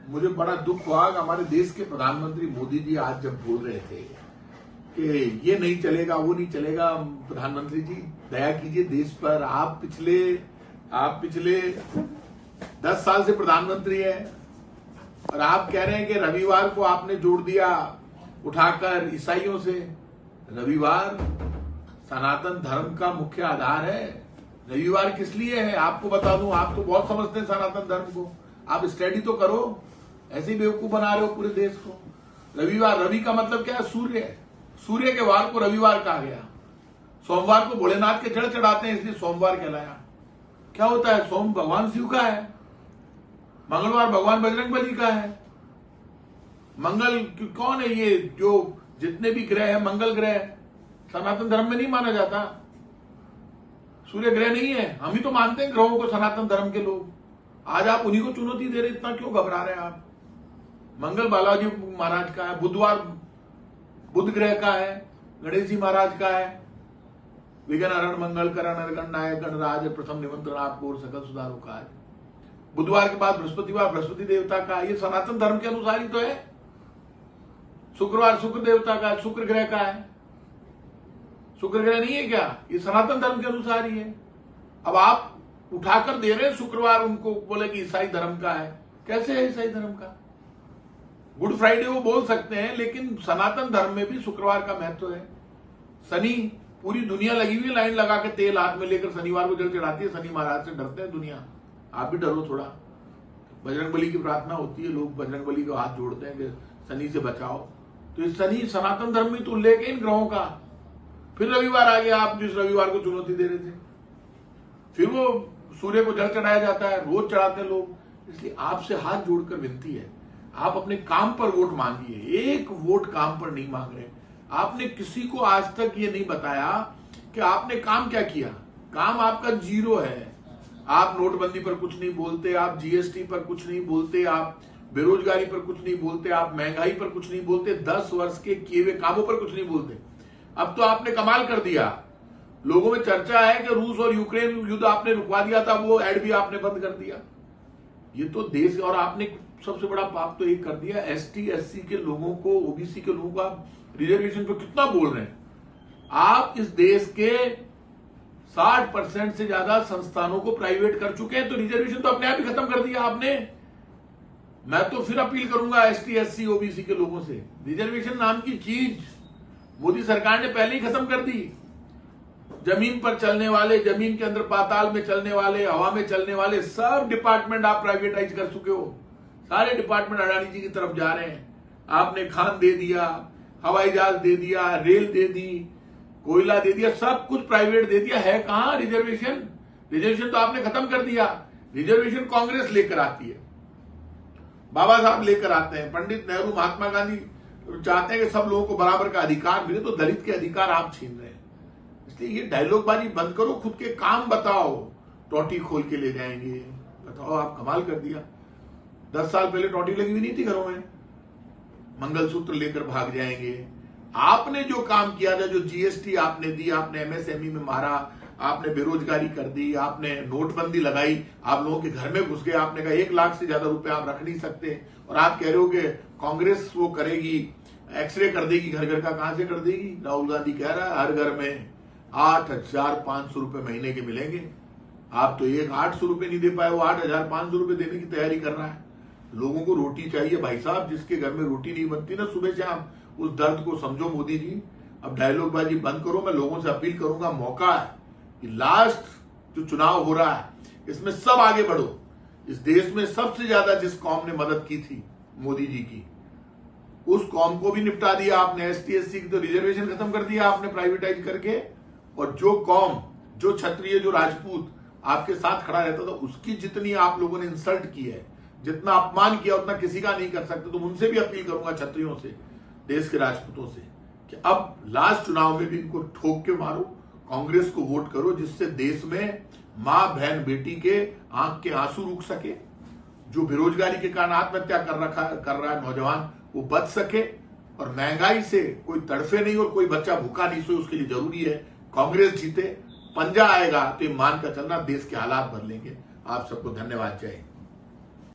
मुझे बड़ा दुख हुआ कि हमारे देश के प्रधानमंत्री मोदी जी आज जब बोल रहे थे कि ये नहीं चलेगा वो नहीं चलेगा। प्रधानमंत्री जी दया कीजिए देश पर। आप पिछले 10 साल से प्रधानमंत्री हैं और आप कह रहे हैं कि रविवार को आपने जोड़ दिया उठाकर ईसाइयों से। रविवार सनातन धर्म का मुख्य आधार है। रविवार किस लिए है आपको बता दूं। आप तो बहुत समझते हैं सनातन धर्म को, आप स्टडी तो करो। ऐसे ही बेवकूफ बना रहे हो पूरे देश को। रविवार, रवि का मतलब क्या है? सूर्य। सूर्य के वार को रविवार कहा गया। सोमवार को भोलेनाथ के जड़ चढ़ाते हैं इसलिए सोमवार कहलाया। क्या होता है? सोम भगवान शिव का है, मंगलवार भगवान बजरंगबली का है। मंगल कौन है? ये जो जितने भी ग्रह है मंगल ग्रह सनातन धर्म में नहीं माना जाता। सूर्य ग्रह नहीं है। हम ही तो मानते हैं ग्रहों को सनातन धर्म के लोग। आज आप उन्हीं को चुनौती दे रहे, इतना क्यों घबरा रहे हैं आप? मंगल बालाजी महाराज का है, बुधवार बुध ग्रह का है, गणेश जी महाराज का है। विघ्न हरण मंगल करण गणनायक गणराज प्रथम निमंत्रण आपको और सकल सुधारों का है। बुधवार के बाद बृहस्पतिवार बृहस्पति देवता का। ये सनातन धर्म के अनुसार ही तो है। शुक्रवार शुक्र देवता का, शुक्र ग्रह का है। शुक्र ग्रह नहीं है क्या? ये सनातन धर्म के अनुसार ही है। अब आप उठाकर दे रहे हैं शुक्रवार उनको, बोले कि ईसाई धर्म का है। कैसे है ईसाई धर्म का? गुड फ्राइडे वो बोल सकते हैं, लेकिन सनातन धर्म में भी शुक्रवार का महत्व है। शनि, पूरी दुनिया लगी हुई लाइन लगा के तेल हाथ में लेकर शनिवार को जल चढ़ाती है। शनि महाराज से डरते हैं दुनिया। आप भी डरो थोड़ा। बजरंगबली की प्रार्थना होती है, लोग बजरंगबली को हाथ जोड़ते हैं कि शनि से बचाओ। तो इस शनि सनातन धर्म में तो उल्लेख है इन ग्रहों का। फिर रविवार आ गया, आप जिस रविवार को चुनौती दे रहे थे। फिर वो सूर्य को जल चढ़ाया जाता है, रोज चढ़ाते हैं लोग। इसलिए आपसे हाथ जोड़कर विनती है, आप अपने काम पर वोट मांगिए। एक वोट काम पर नहीं मांग रहे। आपने किसी को आज तक ये नहीं बताया कि आपने काम क्या किया। काम आपका जीरो है। आप नोटबंदी पर कुछ नहीं बोलते, आप जीएसटी पर कुछ नहीं बोलते, आप बेरोजगारी पर कुछ नहीं बोलते, आप महंगाई पर कुछ नहीं बोलते, 10 वर्ष के किए हुए कामों पर कुछ नहीं बोलते। अब तो आपने कमाल कर दिया। लोगों में चर्चा है कि रूस और यूक्रेन युद्ध आपने रुकवा दिया था, वो ऐड भी आपने बंद कर दिया। ये तो देश, और आपने सबसे बड़ा पाप तो एक कर दिया, एसटी एससी के लोगों को, ओबीसी के लोगों को आप रिजर्वेशन पर कितना बोल रहे हैं। आप इस देश के 60% से ज्यादा संस्थानों को प्राइवेट कर चुके हैं, तो रिजर्वेशन तो अपने आप ही खत्म कर दिया आपने। मैं तो फिर अपील करूंगा एसटी एससी ओबीसी के लोगों से, रिजर्वेशन नाम की चीज मोदी सरकार ने पहले ही खत्म कर दी। जमीन पर चलने वाले, जमीन के अंदर पाताल में चलने वाले, हवा में चलने वाले सब डिपार्टमेंट आप प्राइवेटाइज कर चुके हो। सारे डिपार्टमेंट अडानी जी की तरफ जा रहे हैं। आपने खान दे दिया, हवाई जहाज दे दिया, रेल दे दी, कोयला दे दिया, सब कुछ प्राइवेट दे दिया। है कहां रिजर्वेशन? रिजर्वेशन तो आपने खत्म कर दिया। रिजर्वेशन कांग्रेस लेकर आती है, बाबा साहब लेकर आते हैं, पंडित नेहरू महात्मा गांधी चाहते हैं कि सब लोगों को बराबर का अधिकार मिले, तो दलित के अधिकार आप छीन रहे हैं। इसलिए ये डायलॉगबाजी बंद करो, खुद के काम बताओ। टोटी खोल के ले जाएंगे, बताओ आप कमाल कर दिया। 10 साल पहले टोटी लगी हुई नहीं थी घरों में, मंगलसूत्र लेकर भाग जाएंगे। आपने जो काम किया था, जो जीएसटी आपने दी, आपने एमएसएमई में मारा, आपने बेरोजगारी कर दी, आपने नोटबंदी लगाई, आप लोगों के घर में घुस गए। आपने कहा 1 लाख से ज्यादा रुपए आप रख नहीं सकते, और आप कह रहे हो कि कांग्रेस वो करेगी, एक्सरे कर देगी घर घर का। कहां से कर देगी? राहुल गांधी कह रहा है हर घर में 8,500 रुपए महीने के मिलेंगे। आप तो 800 रुपए नहीं दे पाए, वो 8,500 रुपए देने की तैयारी कर रहा है। लोगों को रोटी चाहिए भाई साहब। जिसके घर में रोटी नहीं बनती ना सुबह शाम, उस दर्द को समझो मोदी जी। अब डायलॉगबाजी बंद करो। मैं लोगों से अपील करूंगा, मौका है कि लास्ट जो चुनाव हो रहा है इसमें सब आगे बढ़ो। इस देश में सबसे ज्यादा जिस कौम ने मदद की थी मोदी जी की, उस कौम को भी निपटा दिया आपने। एसटी एससी की तो रिजर्वेशन खत्म कर दिया आपने प्राइवेटाइज करके। और जो कौम, जो क्षत्रिय, जो राजपूत आपके साथ खड़ा रहता था, उसकी जितनी आप लोगों ने इंसल्ट की है, जितना अपमान किया, उतना किसी का नहीं कर सकते। तो उनसे भी अपील करूंगा, क्षत्रियों से, देश के राजपूतों से, कि अब लास्ट चुनाव में भी इनको ठोक के मारो, कांग्रेस को वोट करो, जिससे देश में मां बहन बेटी के आंख के आंसू रुक सके। जो बेरोजगारी के कारण आत्महत्या कर रहा है नौजवान, वो बच सके, और महंगाई से कोई तड़फे नहीं और कोई बच्चा भूखा नहीं सोए। उसके लिए जरूरी है कांग्रेस जीते। पंजा आएगा तो मान कर चलना, देश के हालात बदलेंगे। आप सबको धन्यवाद। जय हिंद।